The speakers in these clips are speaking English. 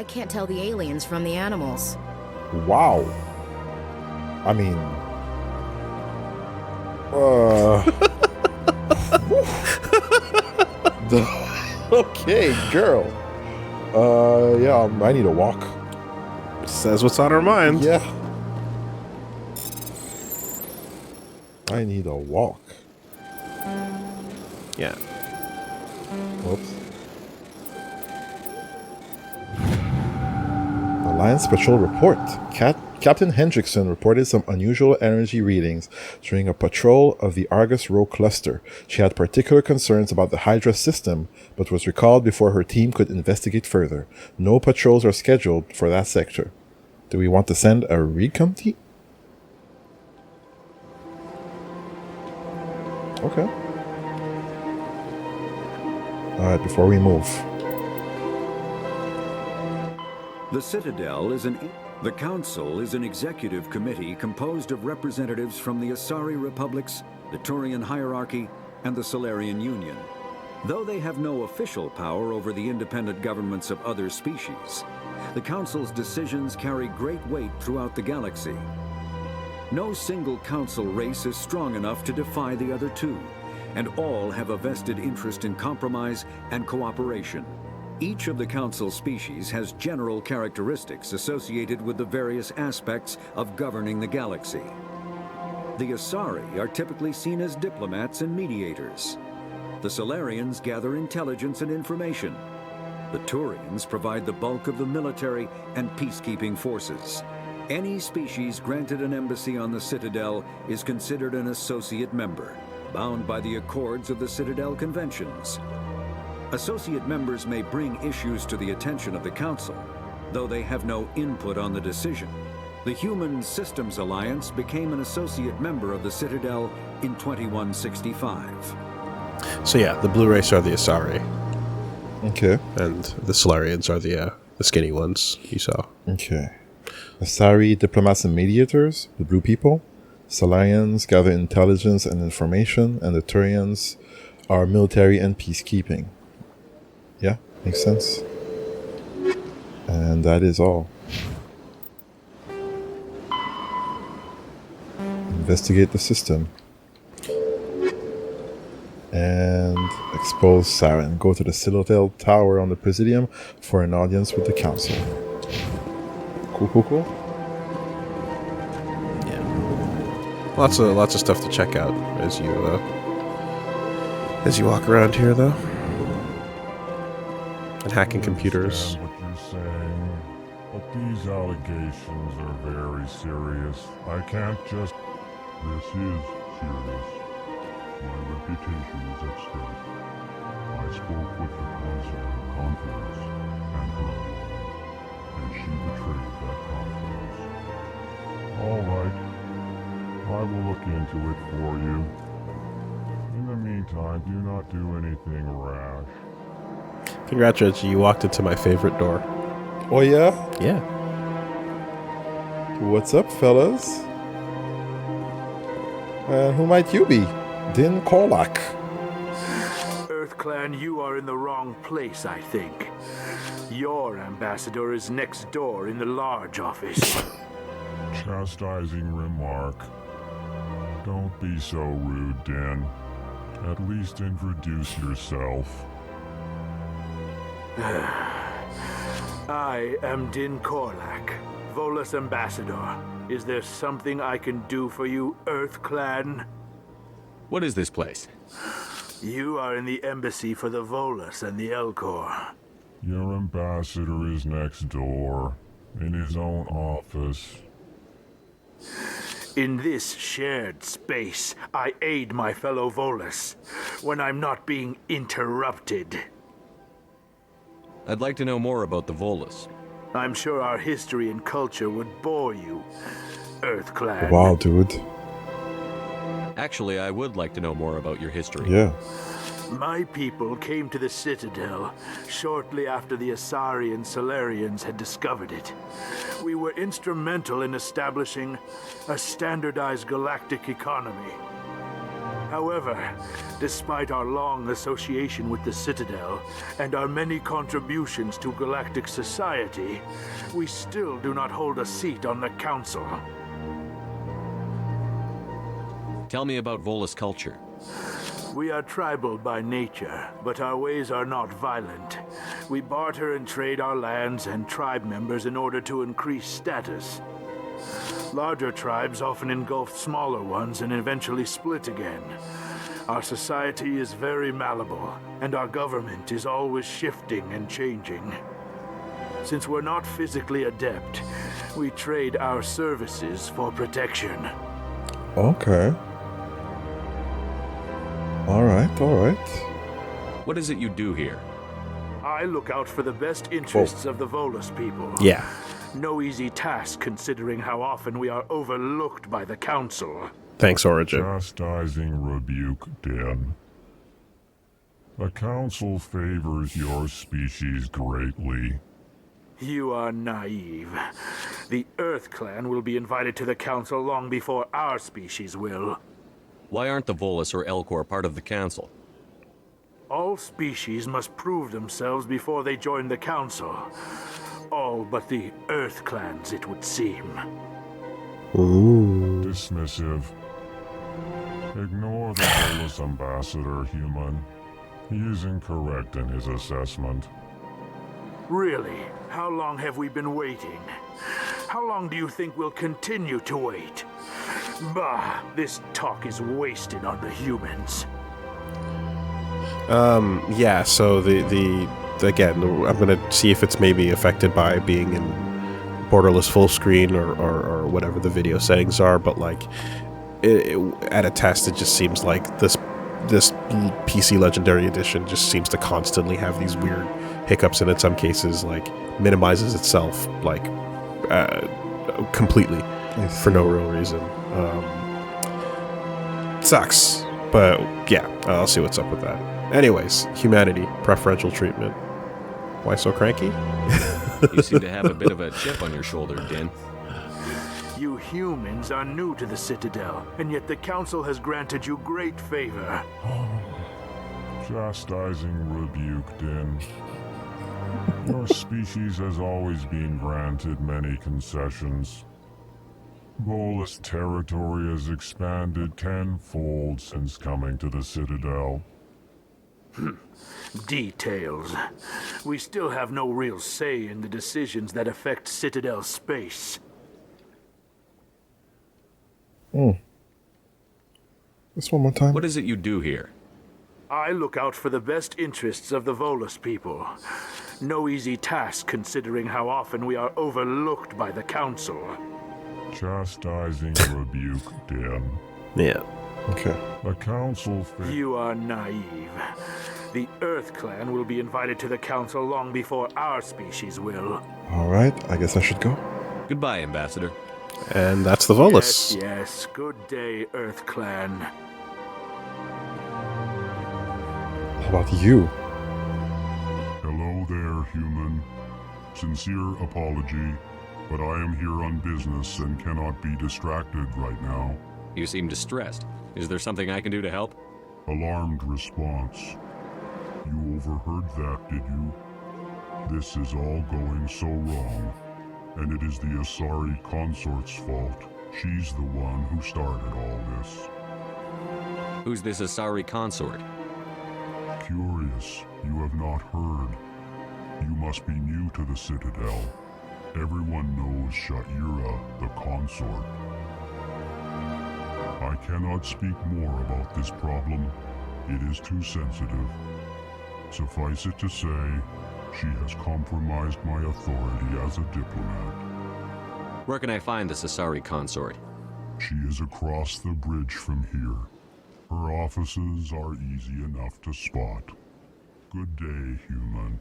can't tell the aliens from the animals. Wow. I mean, okay, girl. Yeah, I need a walk. Says what's on her mind. Yeah. I need a walk. Yeah. Whoops. Alliance Patrol report. Captain Hendrickson reported some unusual energy readings during a patrol of the Argus Row cluster. She had particular concerns about the Hydra system, but was recalled before her team could investigate further. No patrols are scheduled for that sector. Do we want to send a recon team? Okay. Alright, before we move. The Citadel is The Council is an executive committee composed of representatives from the Asari Republics, the Turian Hierarchy, and the Solarian Union. Though they have no official power over the independent governments of other species, the Council's decisions carry great weight throughout the galaxy. No single Council race is strong enough to defy the other two, and all have a vested interest in compromise and cooperation. Each of the Council species has general characteristics associated with the various aspects of governing the galaxy. The Asari are typically seen as diplomats and mediators. The Solarians gather intelligence and information. The Turians provide the bulk of the military and peacekeeping forces. Any species granted an embassy on the Citadel is considered an associate member, bound by the accords of the Citadel Conventions. Associate members may bring issues to the attention of the Council, though they have no input on the decision. The Human Systems Alliance became an associate member of the Citadel in 2165. So yeah, the blue race are the Asari. Okay. And the Solarians are the skinny ones you saw. Okay. Asari diplomats and mediators, the blue people. Solarians gather intelligence and information, and the Turians are military and peacekeeping. Yeah, makes sense. And that is all. Investigate the system. And expose Saren. Go to the Citadel Tower on the Presidium for an audience with the Council. Cool. Yeah. Lots of stuff to check out as you walk around here, though. And hacking computers. I understand what you're saying, but these allegations are very serious. I can't just... This is serious. My reputation is at stake. I spoke with the Council in confidence and her alone, and she betrayed that confidence. All right. I will look into it for you. In the meantime, do not do anything rash. Congrats, you walked into my favorite door. Oh yeah? Yeah. What's up, fellas? Who might you be? Din Korlak. EarthClan, you are in the wrong place, I think. Your ambassador is next door in the large office. Chastising remark. Don't be so rude, Din. At least introduce yourself. I am Din Korlak, Volus ambassador. Is there something I can do for you, EarthClan? What is this place? You are in the embassy for the Volus and the Elcor. Your ambassador is next door, in his own office. In this shared space, I aid my fellow Volus when I'm not being interrupted. I'd like to know more about the Volus. I'm sure our history and culture would bore you, EarthClan. Wow, dude. Actually, I would like to know more about your history. Yeah. My people came to the Citadel shortly after the Asari and Solarians had discovered it. We were instrumental in establishing a standardized galactic economy. However, despite our long association with the Citadel and our many contributions to galactic society, we still do not hold a seat on the Council. Tell me about Volus culture. We are tribal by nature, but our ways are not violent. We barter and trade our lands and tribe members in order to increase status. Larger tribes often engulf smaller ones and eventually split again. Our society is very malleable, and our government is always shifting and changing. Since we're not physically adept, we trade our services for protection. Okay. Alright. What is it you do here? I look out for the best interests of the Volus people. Yeah. No easy task considering how often we are overlooked by the Council. Thanks, Origin. Chastising rebuke, Den. The Council favors your species greatly. You are naive. The Earth Clan will be invited to the Council long before our species will. Why aren't the Volus or Elcor part of the Council? All species must prove themselves before they join the Council. All but the Earth Clans, it would seem. Ooh. Dismissive. Ignore the Volus ambassador, human. He is incorrect in his assessment. Really? How long have we been waiting? How long do you think we'll continue to wait? Bah, this talk is wasted on the humans. Yeah, so again, I'm gonna see if it's maybe affected by being in borderless full screen or whatever the video settings are, but like at a test, it just seems like this PC Legendary Edition just seems to constantly have these weird hiccups, and in some cases like minimizes itself like completely for no real reason. Sucks, but yeah, I'll see what's up with that. Anyways, humanity, preferential treatment. Why so cranky? You seem to have a bit of a chip on your shoulder, Din. You humans are new to the Citadel, and yet the Council has granted you great favor. Chastising rebuke, Den. Your species has always been granted many concessions. Volus territory has expanded tenfold since coming to the Citadel. Details. We still have no real say in the decisions that affect Citadel space. This one more time. What is it you do here? I look out for the best interests of the Volus people. No easy task considering how often we are overlooked by the Council. Chastising rebuke, Den. Yeah. Okay. The Council You are naive. The Earth Clan will be invited to the Council long before our species will. Alright, I guess I should go. Goodbye, Ambassador. And that's the Volus. Yes. Good day, Earth Clan. How about you? Hello there, human. Sincere apology, but I am here on business and cannot be distracted right now. You seem distressed. Is there something I can do to help? Alarmed response. You overheard that, did you? This is all going so wrong, and it is the Asari consort's fault. She's the one who started all this. Who's this Asari consort? Curious, you have not heard. You must be new to the Citadel. Everyone knows Sha'ira, the consort. I cannot speak more about this problem. It is too sensitive. Suffice it to say, she has compromised my authority as a diplomat. Where can I find this Asari consort? She is across the bridge from here. Her offices are easy enough to spot. Good day, human.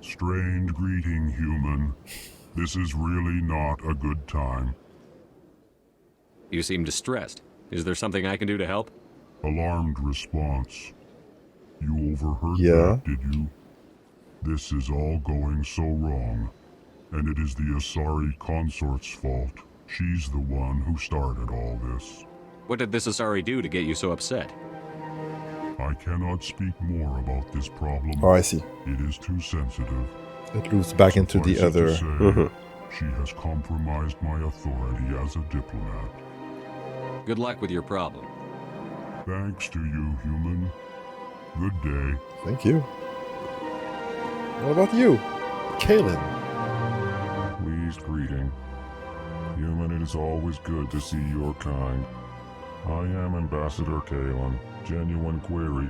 Strained greeting, human. This is really not a good time. You seem distressed. Is there something I can do to help? Alarmed response. You overheard Yeah. that, did you? This is all going so wrong, and it is the Asari consort's fault. She's the one who started all this. What did this Asari do to get you so upset? I cannot speak more about this problem. Oh, I see. It is too sensitive. It loops back into the Suffice it other. to say, she has compromised my authority as a diplomat. Good luck with your problem. Thanks to you, human. Good day. Thank you. What about you, Kalen? Pleased greeting. Human, it is always good to see your kind. I am Ambassador Kalen. Genuine query.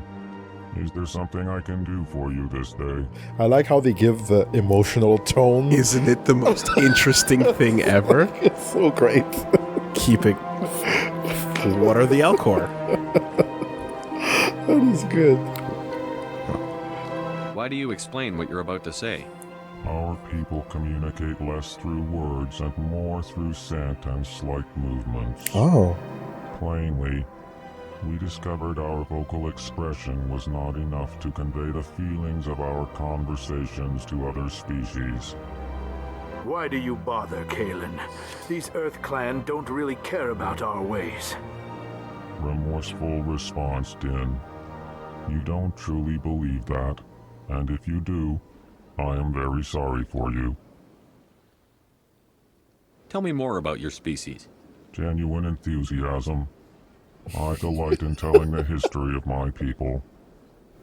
Is there something I can do for you this day? I like how they give the emotional tone. Isn't it the most interesting thing ever? It's so great. Keep it. What are the Elcor? That is good. Why do you explain what you're about to say? Our people communicate less through words and more through scent and slight movements. Oh. Plainly, we discovered our vocal expression was not enough to convey the feelings of our conversations to other species. Why do you bother, Kalen? These Earth Clan don't really care about our ways. Remorseful response, Din. You don't truly believe that, and if you do, I am very sorry for you. Tell me more about your species. Genuine enthusiasm. I delight in telling the history of my people.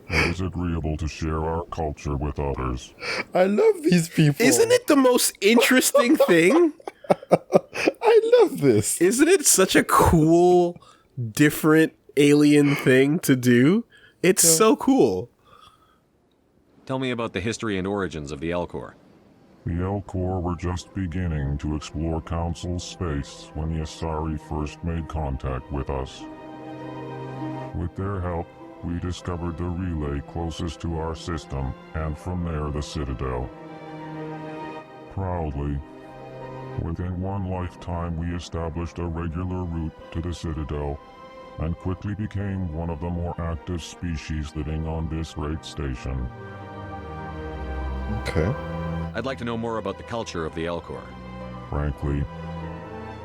It is agreeable to share our culture with others. I love these people. Isn't it the most interesting thing? I love this. Isn't it such a cool, different alien thing to do? It's so cool. Tell me about the history and origins of the Elcor. The Elcor were just beginning to explore Council space when the Asari first made contact with us. With their help, we discovered the relay closest to our system, and from there the Citadel. Proudly, within one lifetime we established a regular route to the Citadel, and quickly became one of the more active species living on this great station. Okay. I'd like to know more about the culture of the Elcor. Frankly,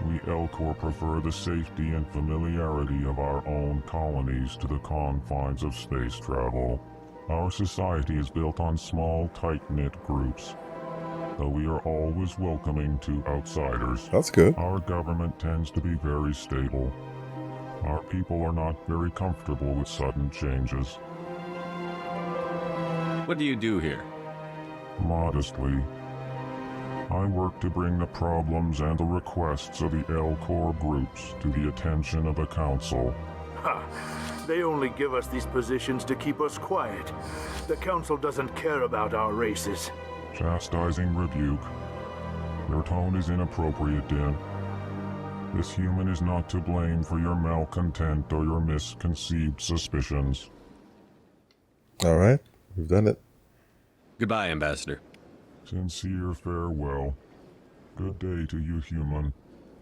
we Elcor prefer the safety and familiarity of our own colonies to the confines of space travel. Our society is built on small, tight-knit groups, though we are always welcoming to outsiders. That's good. Our government tends to be very stable. Our people are not very comfortable with sudden changes. What do you do here? Modestly, I work to bring the problems and the requests of the Elcor groups to the attention of the Council. Ha! They only give us these positions to keep us quiet. The Council doesn't care about our races. Chastising rebuke. Your tone is inappropriate, Din. This human is not to blame for your malcontent or your misconceived suspicions. All right. We've done it. Goodbye, Ambassador. Sincere farewell. Good day to you, human.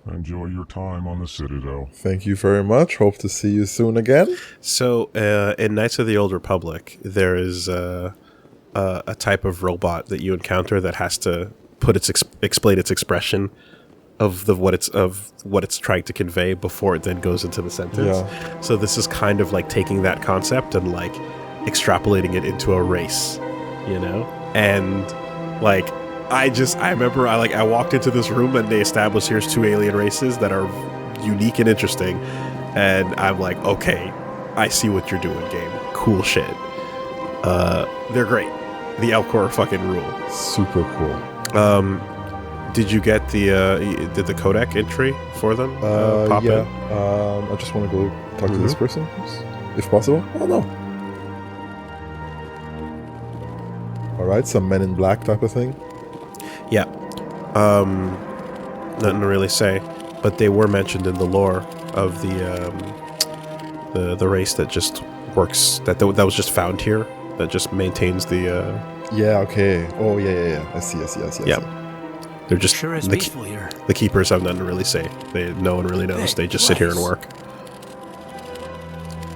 Enjoy your time on the Citadel. Thank you very much. Hope to see you soon again. So, in Knights of the Old Republic, there is a type of robot that you encounter that has to put explain its expression of what it's trying to convey before it then goes into the sentence. Yeah. So this is kind of like taking that concept and like extrapolating it into a race, you know? And like I remember I walked into this room and they established here's two alien races that are unique and interesting, and I'm like, okay, I see what you're doing, game. Cool shit. They're great. The Elcor fucking rule. Super cool. Did you get did the codec entry for them pop yeah. in? I just want to go talk to this person, if possible. Oh no. All right, some Men in Black type of thing. Yeah. Nothing to really say, but they were mentioned in the lore of the race that just works that was just found here, that just maintains the. Yeah. Okay. Oh yeah. I see. Yeah. They're just Sure is peaceful here. The keepers have nothing to really say. No one really knows. They just sit here and work.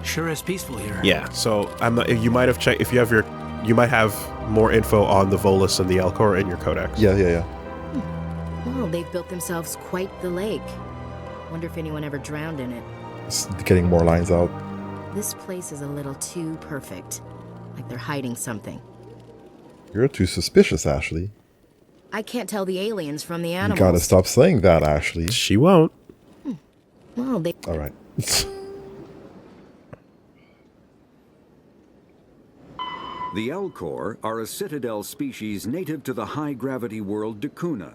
Sure is peaceful here. Yeah. So I'm not. You might have checked if you have your. You might have more info on the Volus and the Elcor in your codex. Yeah. Well, they've built themselves quite the lake. Wonder if anyone ever drowned in it. It's getting more lines out. This place is a little too perfect. Like they're hiding something. You're too suspicious, Ashley. I can't tell the aliens from the You animals. gotta stop saying that, Ashley. She won't. Well, they... All right. The Elcor are a citadel species native to the high-gravity world Dakuna.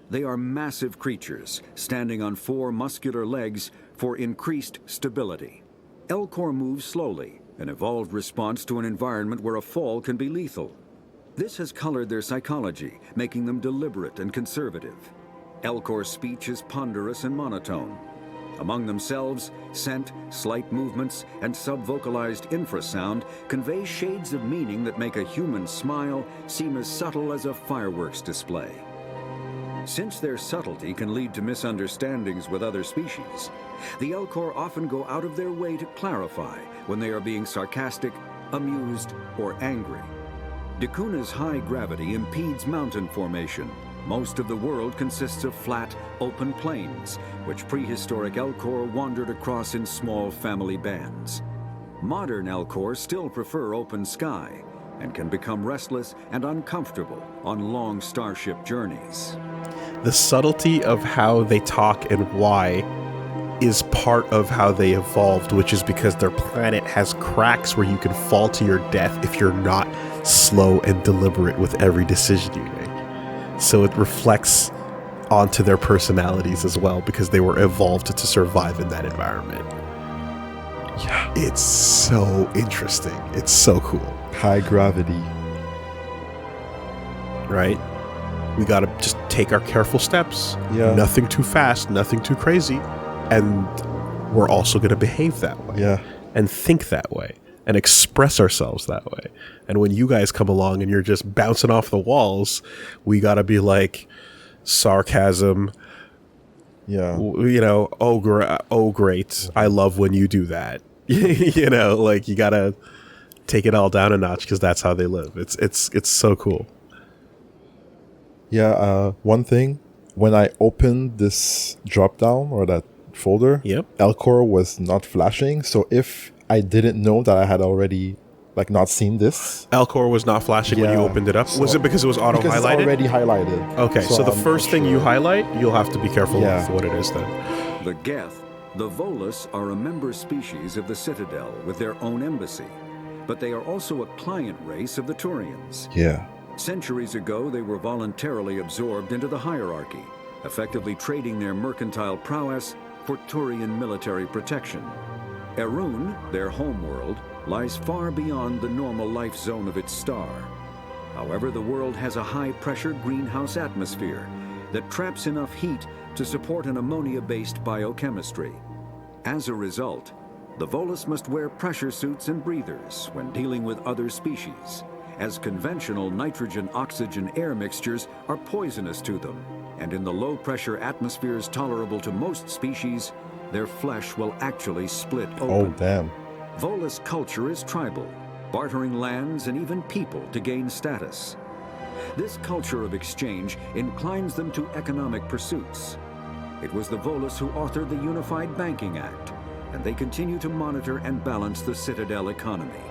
They are massive creatures, standing on 4 muscular legs for increased stability. Elcor move slowly, an evolved response to an environment where a fall can be lethal. This has colored their psychology, making them deliberate and conservative. Elcor's speech is ponderous and monotone. Among themselves, scent, slight movements, and subvocalized infrasound convey shades of meaning that make a human smile seem as subtle as a fireworks display. Since their subtlety can lead to misunderstandings with other species, the Elcor often go out of their way to clarify when they are being sarcastic, amused, or angry. Dakuna's high gravity impedes mountain formation. Most of the world consists of flat, open plains, which prehistoric Elcor wandered across in small family bands. Modern Elcor still prefer open sky and can become restless and uncomfortable on long starship journeys. The subtlety of how they talk and why is part of how they evolved, which is because their planet has cracks where you can fall to your death if you're not slow and deliberate with every decision you make. So it reflects onto their personalities as well, because they were evolved to survive in that environment. Yeah, it's so interesting. It's so cool. High gravity. Right? We gotta just take our careful steps. Yeah. Nothing too fast, nothing too crazy. And we're also gonna behave that way. Yeah. And think that way. And express ourselves that way. And when you guys come along and you're just bouncing off the walls, we gotta be like, sarcasm, Yeah. you know, oh great, I love when you do that. You know, like, you gotta take it all down a notch, because that's how they live. It's so cool. Yeah, one thing, when I opened this drop down or that folder, Yep. Elcor was not flashing, so if I didn't know that I had already not seen this. Elcor was not flashing when you Yeah. opened it up. Was So- it because it was auto Because it's highlighted? already highlighted. Okay, so the I'm first not thing you sure. highlight, you'll have to be careful Yeah. with what it is then. The Geth, the Volus, are a member species of the Citadel with their own embassy, but they are also a client race of the Turians. Yeah. Centuries ago, they were voluntarily absorbed into the hierarchy, effectively trading their mercantile prowess for Turian military protection. Erun, their homeworld, lies far beyond the normal life zone of its star. However, the world has a high-pressure greenhouse atmosphere that traps enough heat to support an ammonia-based biochemistry. As a result, the Volus must wear pressure suits and breathers when dealing with other species, as conventional nitrogen-oxygen air mixtures are poisonous to them, and in the low-pressure atmospheres tolerable to most species, their flesh will actually split open. Oh, damn. Volus culture is tribal, bartering lands and even people to gain status. This culture of exchange inclines them to economic pursuits. It was the Volus who authored the Unified Banking Act, and they continue to monitor and balance the Citadel economy.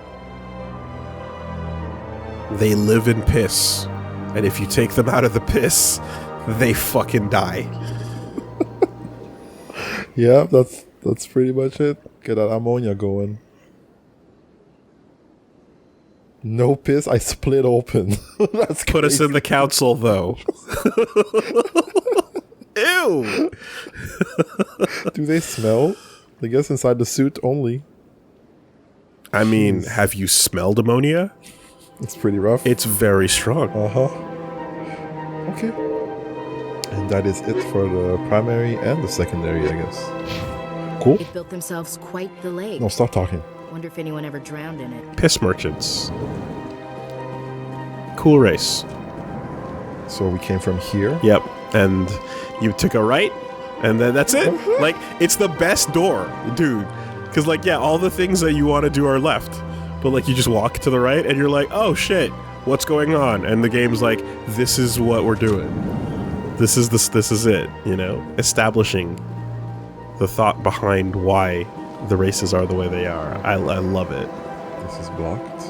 They live in piss, and if you take them out of the piss, they fucking die. Yeah, that's pretty much it. Get that ammonia going. No piss, I split open. That's Put us crazy. in the council, though. Ew! Do they smell? I guess inside the suit only. I mean, have you smelled ammonia? It's pretty rough. It's very strong. Okay. And that is it for the primary and the secondary, I guess. Cool. They've built themselves quite the lake. No, stop talking. Wonder if anyone ever drowned in it. Piss merchants. Cool race. So we came from here. Yep. And you took a right, and then that's it. Like, it's the best door, dude. Because, like, yeah, all the things that you want to do are left. But, like, you just walk to the right, and you're like, oh, shit, what's going on? And the game's like, this is what we're doing. This is it, you know? Establishing the thought behind why the races are the way they are. I love it. This is blocked.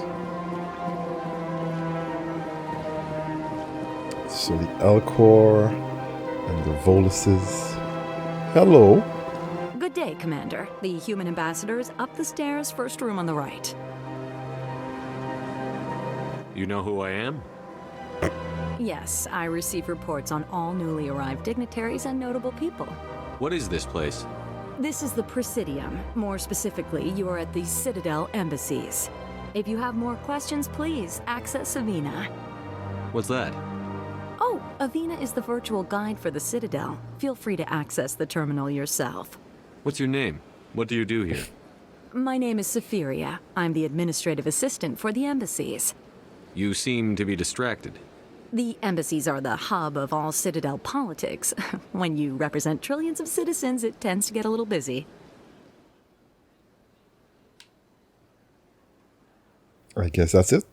So the Elcor and the Voluses. Hello. Good day, Commander. The human ambassador is up the stairs, first room on the right. You know who I am? Yes, I receive reports on all newly arrived dignitaries and notable people. What is this place? This is the Presidium. More specifically, you are at the Citadel embassies. If you have more questions, please access Avina. What's that? Oh, Avina is the virtual guide for the Citadel. Feel free to access the terminal yourself. What's your name? What do you do here? My name is Safiria. I'm the administrative assistant for the embassies. You seem to be distracted. The embassies are the hub of all Citadel politics. When you represent trillions of citizens, it tends to get a little busy. I guess that's it.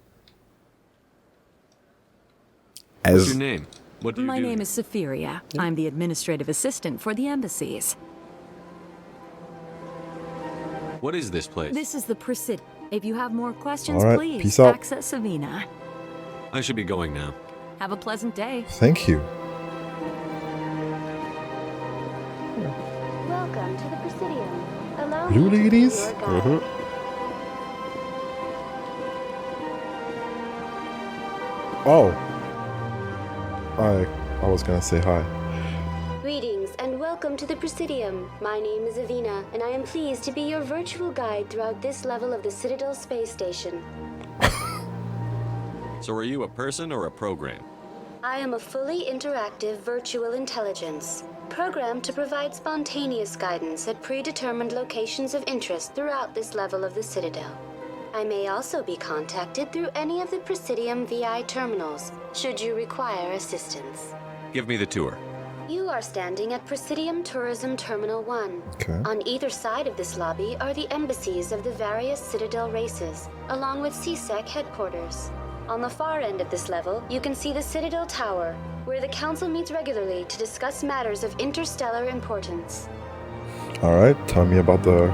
What's your name? What do you do? My name is Safiria. I'm the administrative assistant for the embassies. What is this place? This is the Presidium. If you have more questions, All right, please peace out. access Avina. I should be going now. Have a pleasant day. Thank you. Welcome to the Presidium. Allow Blue me to be ladies? your guide. Oh. I was gonna say hi. Greetings and welcome to the Presidium. My name is Avina, and I am pleased to be your virtual guide throughout this level of the Citadel space station. So are you a person or a program? I am a fully interactive virtual intelligence, programmed to provide spontaneous guidance at predetermined locations of interest throughout this level of the Citadel. I may also be contacted through any of the Presidium VI terminals, should you require assistance. Give me the tour. You are standing at Presidium Tourism Terminal 1. Okay. On either side of this lobby are the embassies of the various Citadel races, along with CSEC headquarters. On the far end of this level, you can see the Citadel Tower, where the Council meets regularly to discuss matters of interstellar importance. Alright, tell me about the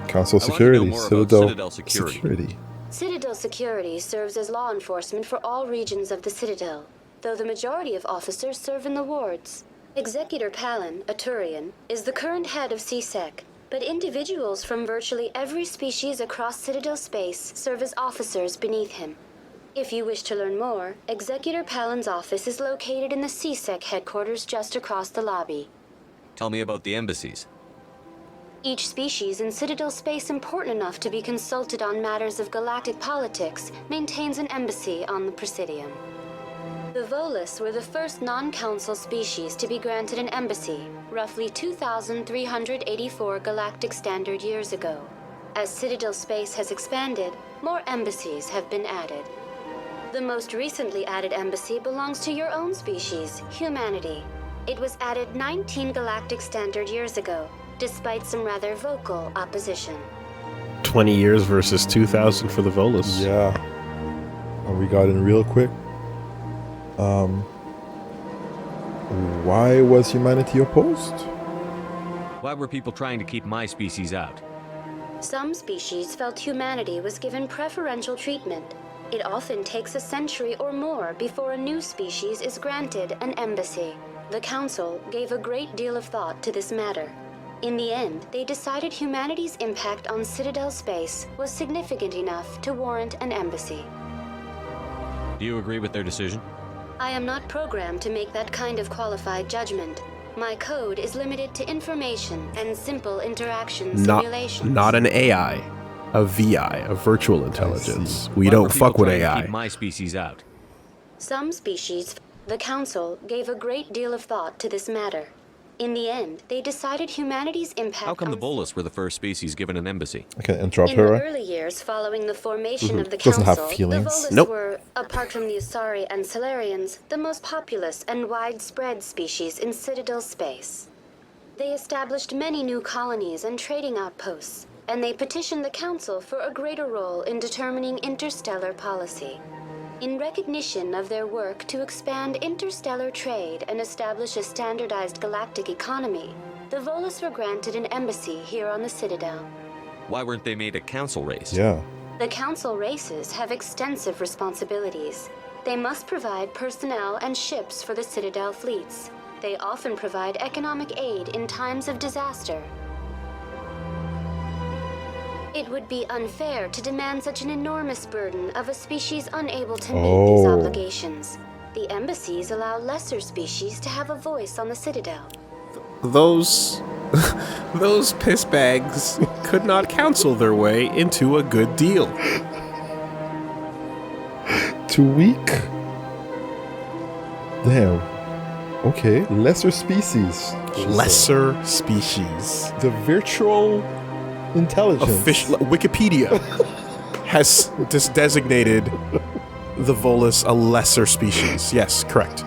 Council I want to know security. more about Citadel security. Citadel security serves as law enforcement for all regions of the Citadel, though the majority of officers serve in the wards. Executor Palin, a Turian, is the current head of CSEC, but individuals from virtually every species across Citadel space serve as officers beneath him. If you wish to learn more, Executor Palin's office is located in the CSEC headquarters just across the lobby. Tell me about the embassies. Each species in Citadel space important enough to be consulted on matters of galactic politics maintains an embassy on the Presidium. The Volus were the first non-council species to be granted an embassy, roughly 2,384 galactic standard years ago. As Citadel space has expanded, more embassies have been added. The most recently added embassy belongs to your own species, humanity. It was added 19 galactic standard years ago, despite some rather vocal opposition. 20 years versus 2,000 for the Volus. Yeah. And we got in real quick. Why was humanity opposed? Why were people trying to keep my species out? Some species felt humanity was given preferential treatment. It often takes a century or more before a new species is granted an embassy. The Council gave a great deal of thought to this matter. In the end, they decided humanity's impact on Citadel space was significant enough to warrant an embassy. Do you agree with their decision? I am not programmed to make that kind of qualified judgment. My code is limited to information and simple interaction simulations. Not an AI, a VI, a virtual intelligence. We Why don't were people fuck with trying to AI. keep my species out? Some species, the Council gave a great deal of thought to this matter. In the end, they decided humanity's impact How come the on Volus were the first species given an embassy? I can interrupt In her, the right? early years following the formation of the Doesn't Council, have feelings. the Volus Nope. were, apart from the Asari and Solarians, the most populous and widespread species in Citadel space. They established many new colonies and trading outposts, and they petitioned the Council for a greater role in determining interstellar policy. In recognition of their work to expand interstellar trade and establish a standardized galactic economy, the Volus were granted an embassy here on the Citadel. Why weren't they made a council race? Yeah. The Council races have extensive responsibilities. They must provide personnel and ships for the Citadel fleets. They often provide economic aid in times of disaster. It would be unfair to demand such an enormous burden of a species unable to meet these obligations. The embassies allow lesser species to have a voice on the Citadel. Those pissbags could not counsel their way into a good deal. Too weak? Damn. Okay. Lesser species. Lesser species. The virtual intelligence. Official Wikipedia has designated the Volus a lesser species. Yes, correct.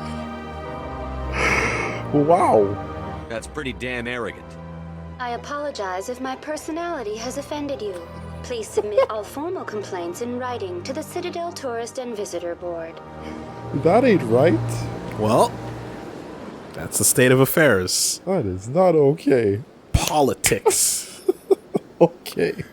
Wow. That's pretty damn arrogant. I apologize if my personality has offended you. Please submit all formal complaints in writing to the Citadel Tourist and Visitor Board. That ain't right. Well, that's the state of affairs. That is not okay. Politics. Okay.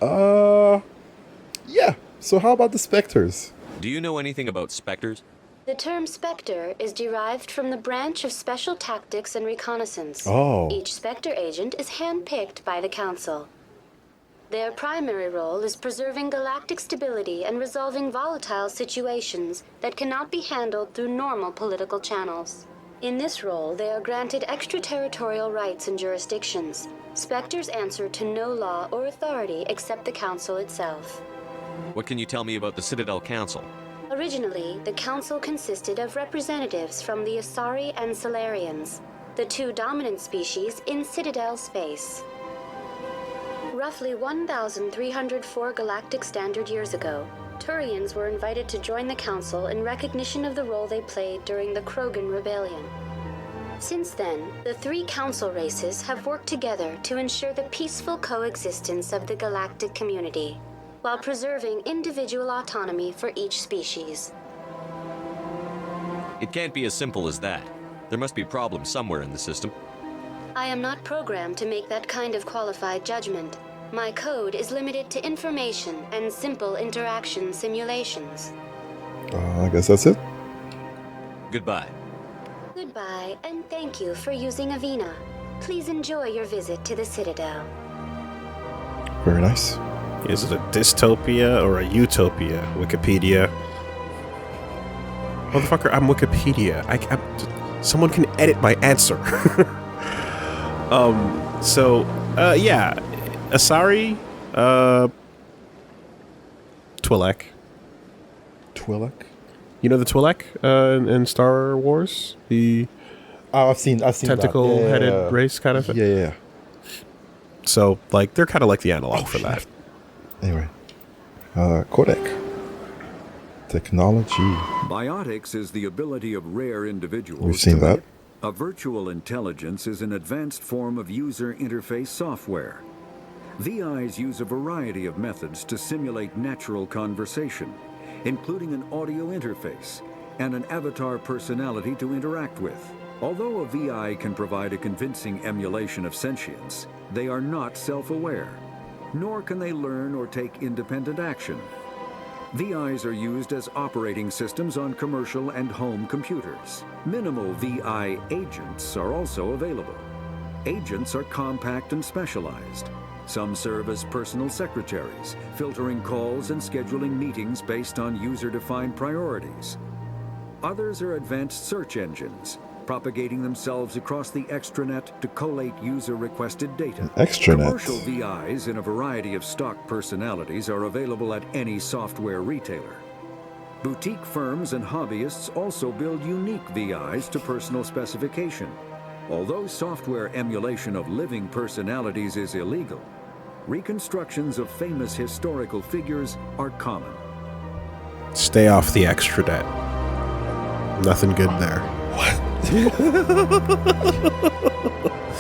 Yeah. So how about the Spectres? Do you know anything about specters? The term Spectre is derived from the branch of Special Tactics and Reconnaissance. Oh. Each Spectre agent is handpicked by the Council. Their primary role is preserving galactic stability and resolving volatile situations that cannot be handled through normal political channels. In this role, they are granted extraterritorial rights and jurisdictions. Spectres answer to no law or authority except the Council itself. What can you tell me about the Citadel Council? Originally, the Council consisted of representatives from the Asari and Solarians, the two dominant species in Citadel space. Roughly 1,304 galactic standard years ago, Turians were invited to join the Council in recognition of the role they played during the Krogan Rebellion. Since then, the three Council races have worked together to ensure the peaceful coexistence of the galactic community, while preserving individual autonomy for each species. It can't be as simple as that. There must be problems somewhere in the system. I am not programmed to make that kind of qualified judgment. My code is limited to information and simple interaction simulations. I guess that's it. Goodbye. Goodbye, and thank you for using Avina. Please enjoy your visit to the Citadel. Very nice. Is it a dystopia or a utopia? Wikipedia. Motherfucker, I'm Wikipedia. Someone can edit my answer. Yeah. Asari, Twi'lek. Twi'lek? You know the Twi'lek in Star Wars? The I've seen tentacle-headed race kind of thing? Yeah. So, like, they're kind of like the analog for that. Anyway. Codec. Technology. Biotics is the ability of rare individuals. We've seen that. A virtual intelligence is an advanced form of user interface software. VIs use a variety of methods to simulate natural conversation, including an audio interface and an avatar personality to interact with. Although a VI can provide a convincing emulation of sentience, they are not self-aware, nor can they learn or take independent action. VIs are used as operating systems on commercial and home computers. Minimal VI agents are also available. Agents are compact and specialized. Some serve as personal secretaries, filtering calls and scheduling meetings based on user-defined priorities. Others are advanced search engines, propagating themselves across the extranet to collate user-requested data. Extranet. Commercial VIs in a variety of stock personalities are available at any software retailer. Boutique firms and hobbyists also build unique VIs to personal specification. Although software emulation of living personalities is illegal, reconstructions of famous historical figures are common. Stay off the extranet. Nothing good there.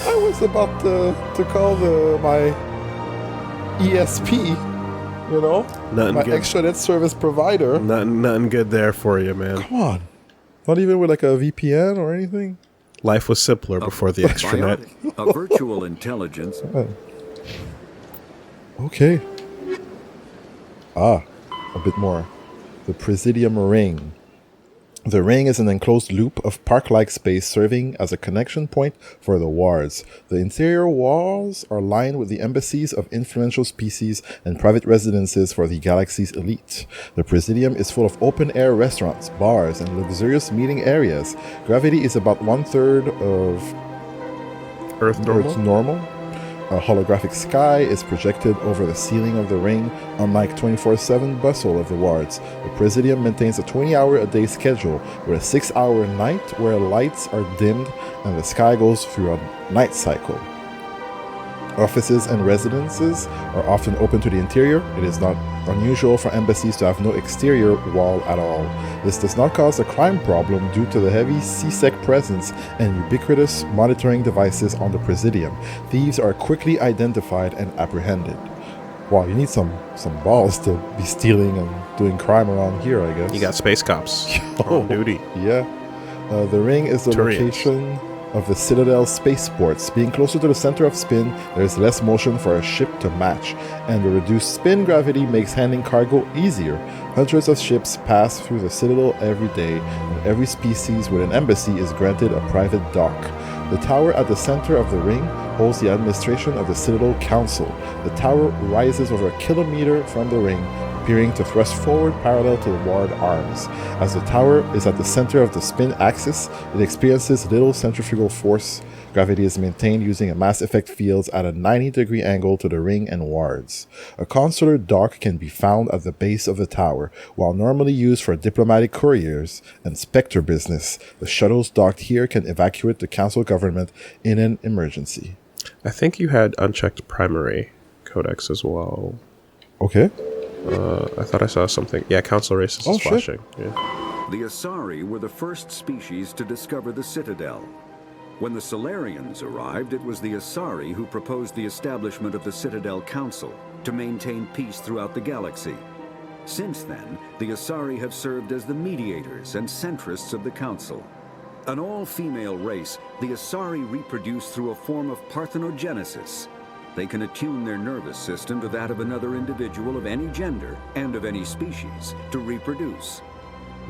I was about to call my ESP You know? Nothing My good. extranet service provider. Nothing good there for you, man. Come on. Not even with like a VPN or anything? Life was simpler before the extranet. A virtual intelligence. Okay. A bit more. The Presidium Ring. The ring is an enclosed loop of park-like space serving as a connection point for the wards. The interior walls are lined with the embassies of influential species and private residences for the galaxy's elite. The Presidium is full of open-air restaurants, bars, and luxurious meeting areas. Gravity is about 1/3 of Earth normal. A holographic sky is projected over the ceiling of the ring, unlike 24/7 bustle of the wards. The Presidium maintains a 20-hour-a-day schedule with a 6-hour night where lights are dimmed and the sky goes through a night cycle. Offices and residences are often open to the interior. It is not unusual for embassies to have no exterior wall at all. This does not cause a crime problem due to the heavy CSEC presence and ubiquitous monitoring devices on the Presidium. Thieves are quickly identified and apprehended. Wow, you need some balls to be stealing and doing crime around here, I guess. You got space cops on duty. Yeah. The ring is the Turians. location of the Citadel spaceports. Being closer to the center of spin, there is less motion for a ship to match, and the reduced spin gravity makes handling cargo easier. Hundreds of ships pass through the Citadel every day, and every species with an embassy is granted a private dock. The tower at the center of the ring holds the administration of the Citadel Council. The tower rises over a kilometer from the ring, appearing to thrust forward parallel to the ward arms. As the tower is at the center of the spin axis, it experiences little centrifugal force. Gravity is maintained using a mass effect fields at a 90-degree angle to the ring and wards. A consular dock can be found at the base of the tower. While normally used for diplomatic couriers and Spectre business, the shuttles docked here can evacuate the council government in an emergency. I think you had unchecked primary codex as well. Okay. I thought I saw something. Yeah, council races is shit. flashing. Yeah. The Asari were the first species to discover the Citadel. When the Solarians arrived, it was the Asari who proposed the establishment of the Citadel Council to maintain peace throughout the galaxy. Since then, the Asari have served as the mediators and centrists of the Council. An all-female race, the Asari reproduce through a form of parthenogenesis. They can attune their nervous system to that of another individual of any gender and of any species to reproduce.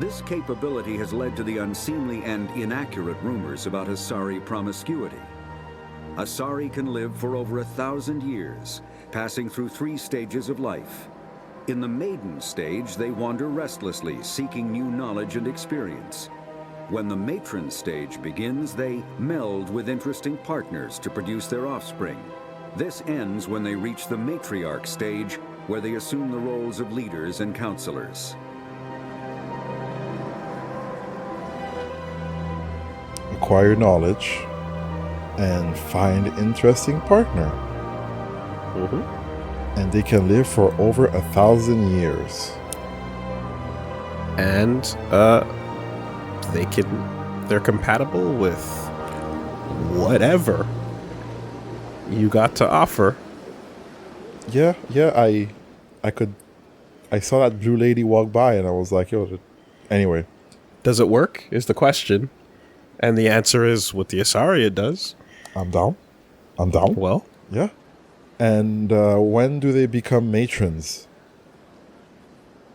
This capability has led to the unseemly and inaccurate rumors about Asari promiscuity. Asari can live for over 1,000 years, passing through 3 stages of life. In the maiden stage, they wander restlessly, seeking new knowledge and experience. When the matron stage begins, they meld with interesting partners to produce their offspring. This ends when they reach the matriarch stage, where they assume the roles of leaders and counselors. Acquire knowledge and find interesting partner. And they can live for over 1,000 years. And they're compatible with whatever you got to offer. Yeah, I saw that blue lady walk by and I was like, yo, anyway. Does it work is the question. And the answer is, with the Asari it does. I'm down. Well. Yeah. And when do they become matrons?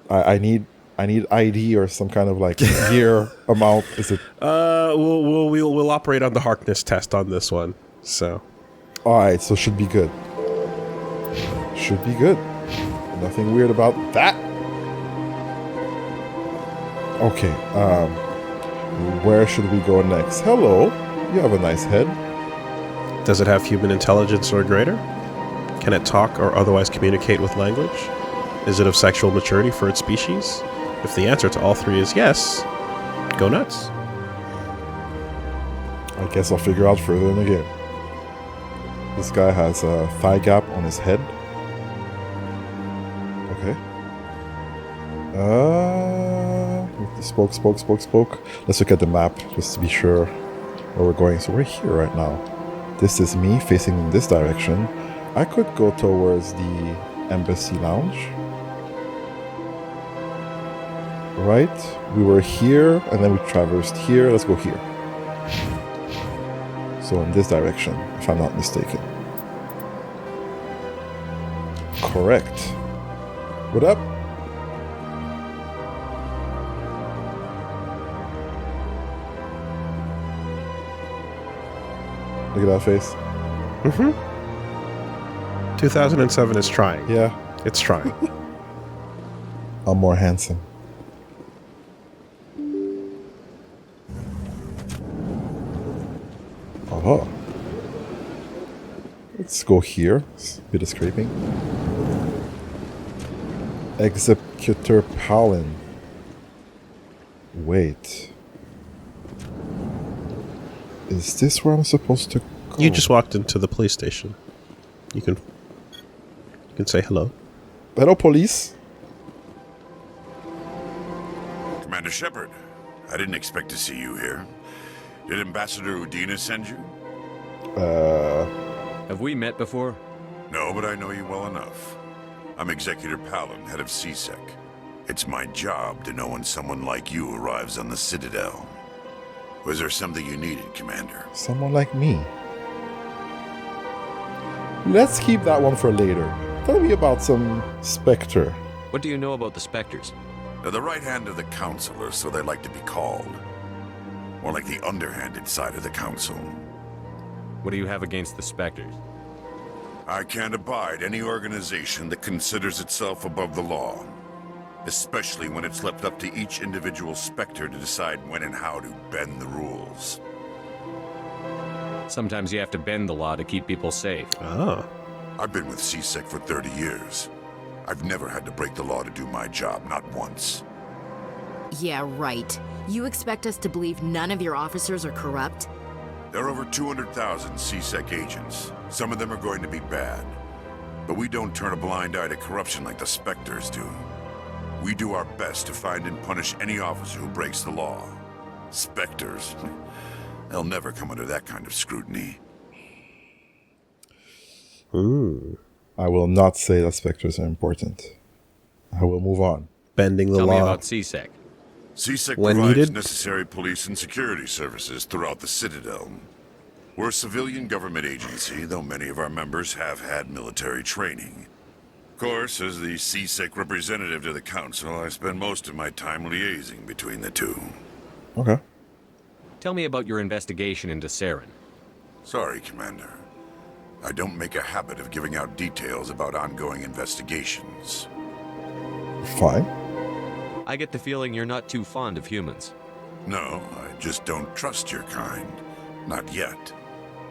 I need ID or some kind of like year amount. Is it? We'll operate on the Harkness test on this one. So. All right, so should be good. Should be good. Nothing weird about that. Okay. Where should we go next? Hello. You have a nice head. Does it have human intelligence or greater? Can it talk or otherwise communicate with language? Is it of sexual maturity for its species? If the answer to all 3 is yes, go nuts. I guess I'll figure out further in the game. This guy has a thigh gap on his head. Okay. Spoke. Let's look at the map just to be sure where we're going. So we're here right now. This is me facing in this direction. I could go towards the embassy lounge. Right? We were here, and then we traversed here. Let's go here. So in this direction, if I'm not mistaken. Correct. What up? Look at that face. 2007 is trying. Yeah. It's trying. I'm more handsome. Oh. Let's go here. Bit of scraping. Executor Palin. Wait. Is this where I'm supposed to go? You just walked into the police station. You can say hello. Hello, police. Commander Shepard, I didn't expect to see you here. Did Ambassador Udina send you? Have we met before? No, but I know you well enough. I'm Executor Palin, head of CSEC. It's my job to know when someone like you arrives on the Citadel. Was there something you needed, Commander? Someone like me. Let's keep that one for later. Tell me about some Spectre. What do you know about the Spectres? They're the right hand of the Council, or so they like to be called. More like the underhanded side of the Council. What do you have against the Spectres? I can't abide any organization that considers itself above the law. Especially when it's left up to each individual Spectre to decide when and how to bend the rules. Sometimes you have to bend the law to keep people safe. Ah. I've been with CSEC for 30 years. I've never had to break the law to do my job, not once. Yeah, right. You expect us to believe none of your officers are corrupt? There are over 200,000 CSEC agents. Some of them are going to be bad. But we don't turn a blind eye to corruption like the Spectres do. We do our best to find and punish any officer who breaks the law. Spectres, they'll never come under that kind of scrutiny. I will not say that Spectres are important. I will move on. Bending the Tell law. me about CSEC. CSEC When provides needed? necessary police and security services throughout the Citadel. We're a civilian government agency, though many of our members have had military training. Of course, as the CSEC representative to the Council, I spend most of my time liaising between the two. Okay. Tell me about your investigation into Saren. Sorry, Commander. I don't make a habit of giving out details about ongoing investigations. Fine. I get the feeling you're not too fond of humans. No, I just don't trust your kind. Not yet.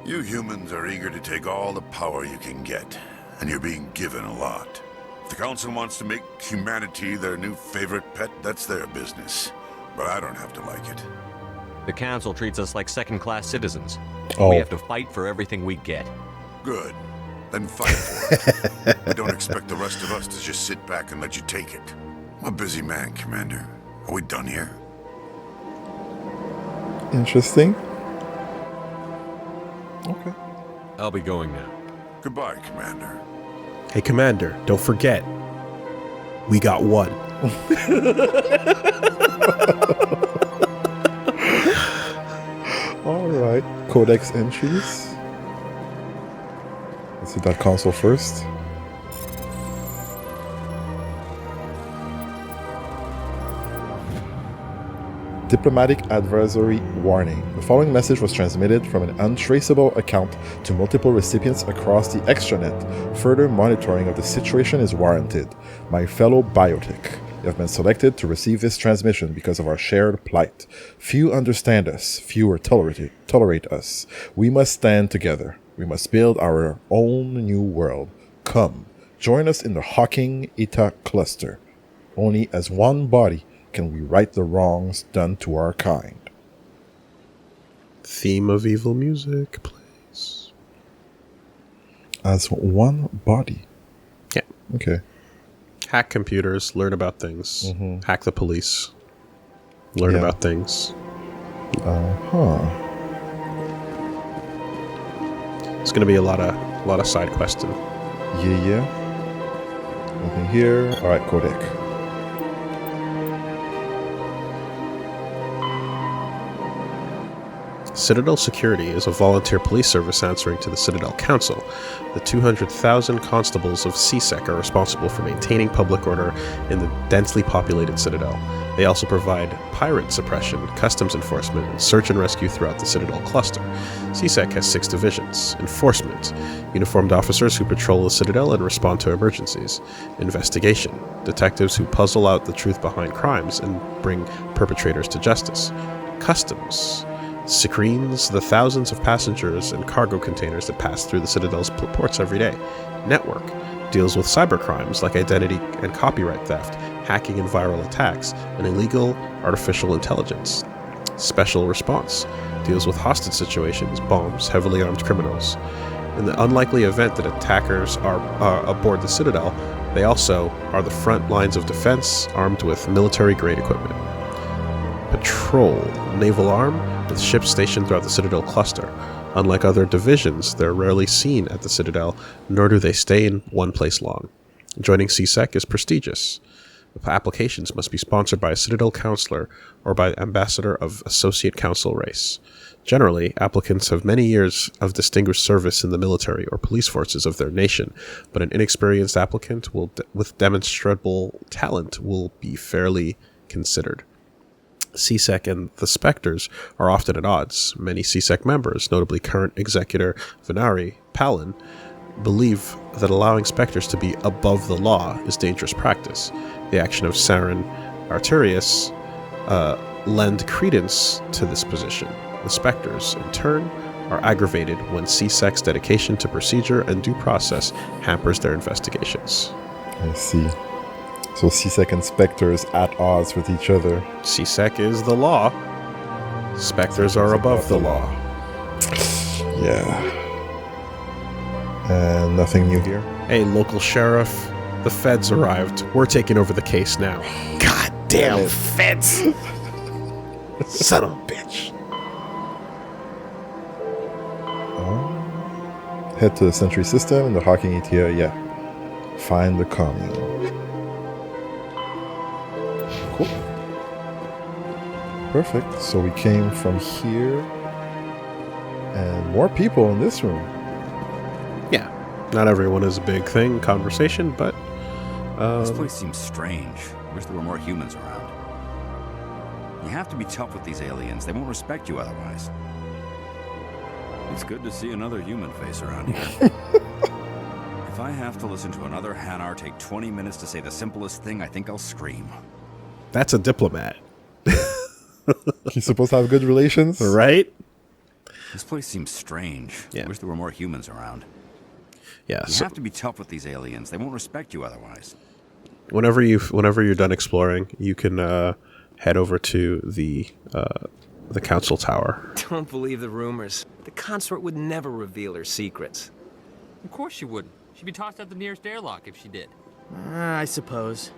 You humans are eager to take all the power you can get, and you're being given a lot. If the Council wants to make humanity their new favorite pet, that's their business. But I don't have to like it. The Council treats us like second-class citizens. Oh. We have to fight for everything we get. Good. Then fight for it. I don't expect the rest of us to just sit back and let you take it. I'm a busy man, Commander. Are we done here? Interesting. Okay. I'll be going now. Goodbye, Commander. Hey, Commander, don't forget. We got one. All right. Codex entries. Let's see that console first. Diplomatic advisory warning. The following message was transmitted from an untraceable account to multiple recipients across the extranet. Further monitoring of the situation is warranted. My fellow biotic, you have been selected to receive this transmission because of our shared plight. Few understand us, fewer tolerate us. We must stand together. We must build our own new world. Come, join us in the Hawking Eta cluster. Only as one body can we right the wrongs done to our kind. Theme of evil music plays. As one body. Yeah. Okay. Hack computers, learn about things. Mm-hmm. Hack the police, learn Yeah. about things. It's going to be a lot of side questing. Yeah. Nothing here. All right, codec. Citadel Security is a volunteer police service answering to the Citadel Council. The 200,000 constables of CSEC are responsible for maintaining public order in the densely populated Citadel. They also provide pirate suppression, customs enforcement, and search and rescue throughout the Citadel cluster. CSEC has 6 divisions. Enforcement, uniformed officers who patrol the Citadel and respond to emergencies. Investigation, detectives who puzzle out the truth behind crimes and bring perpetrators to justice. Customs, screens the thousands of passengers and cargo containers that pass through the Citadel's ports every day. Network deals with cybercrimes like identity and copyright theft, hacking and viral attacks, and illegal artificial intelligence. Special response deals with hostage situations, bombs, heavily armed criminals. In the unlikely event that attackers are aboard the Citadel, they also are the front lines of defense, armed with military-grade equipment. Patrol, naval arm, with ships stationed throughout the Citadel cluster. Unlike other divisions, they're rarely seen at the Citadel, nor do they stay in one place long. Joining CSEC is prestigious. Applications must be sponsored by a Citadel counselor or by ambassador of Associate Council race. Generally, applicants have many years of distinguished service in the military or police forces of their nation, but an inexperienced applicant with demonstrable talent will be fairly considered. CSEC and the Spectres are often at odds. Many CSEC members, notably current executor Venari Palin, believe that allowing Spectres to be above the law is dangerous practice. The action of Saren Arterius lend credence to this position. The Spectres, in turn, are aggravated when CSEC's dedication to procedure and due process hampers their investigations. I see. So CSEC and Spectres at odds with each other. CSEC is the law. Spectres are above the law. Yeah. And nothing new here? Hey, local sheriff. The feds arrived. We're taking over the case now. God damn feds! Son of a bitch. Head to the Sentry System and the Hawking ETA, yeah. Find the commune. Cool. Perfect. So we came from here. And more people in this room. Yeah. Not everyone is a big thing, conversation, but... This place seems strange. I wish there were more humans around. You have to be tough with these aliens. They won't respect you otherwise. It's good to see another human face around here. If I have to listen to another Hanar take 20 minutes to say the simplest thing, I think I'll scream. That's a diplomat. He's supposed to have good relations? Right? This place seems strange. Yeah. I wish there were more humans around. Yeah. You have to be tough with these aliens. They won't respect you otherwise. Whenever you're done exploring, you can head over to the council tower. Don't believe the rumors. The consort would never reveal her secrets. Of course she wouldn't. She'd be tossed out the nearest airlock if she did. I suppose.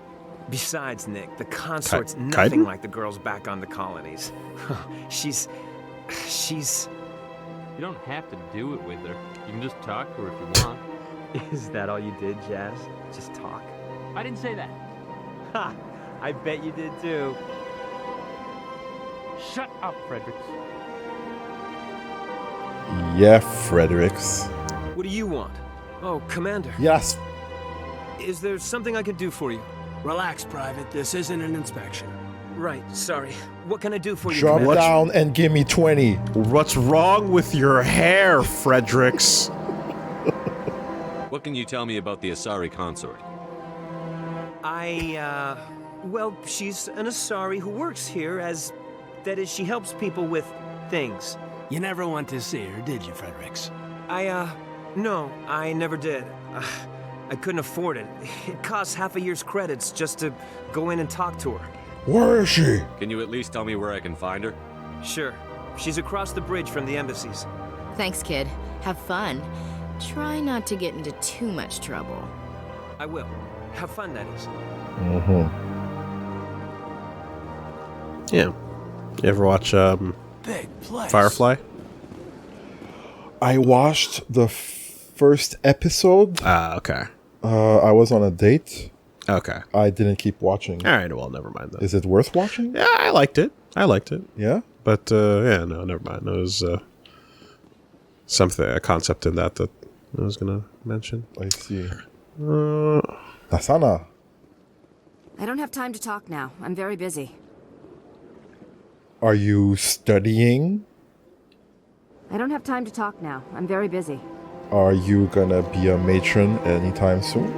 Besides, Nick, the consort's Kaiden? nothing like the girls back on the colonies. She's... You don't have to do it with her. You can just talk to her if you want. Is that all you did, Jazz? Just talk? I didn't say that. Ha! I bet you did too. Shut up, Fredericks. Yeah, Fredericks. What do you want? Oh, Commander. Yes. Is there something I can do for you? Relax, Private. This isn't an inspection. Right, sorry. What can I do for you, Drop Commander? down and give me 20. What's wrong with your hair, Fredericks? What can you tell me about the Asari consort? Well, she's an Asari who works here as... That is, she helps people with things. You never went to see her, did you, Fredericks? No, I never did. I couldn't afford it. It costs half a year's credits just to go in and talk to her. Where is she? Can you at least tell me where I can find her? Sure. She's across the bridge from the embassies. Thanks, kid. Have fun. Try not to get into too much trouble. I will. Have fun, that is. Yeah. You ever watch Big place. Firefly? I watched the first episode. Okay. I was on a date. Okay. I didn't keep watching. All right, well, never mind then. Is it worth watching? Yeah, I liked it. Yeah? But yeah, no, never mind. There was a concept in that I was gonna mention. I see. Nasana. I don't have time to talk now. I'm very busy. Are you studying? I don't have time to talk now. I'm very busy. Are you gonna be a matron anytime soon?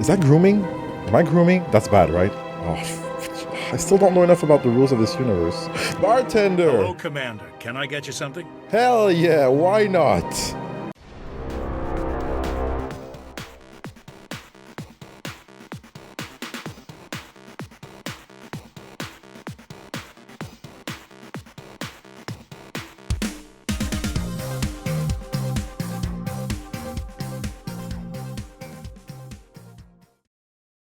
Is that grooming? Am I grooming? That's bad, right? Oh, I still don't know enough about the rules of this universe. Bartender! Hello, Commander. Can I get you something? Hell yeah, why not?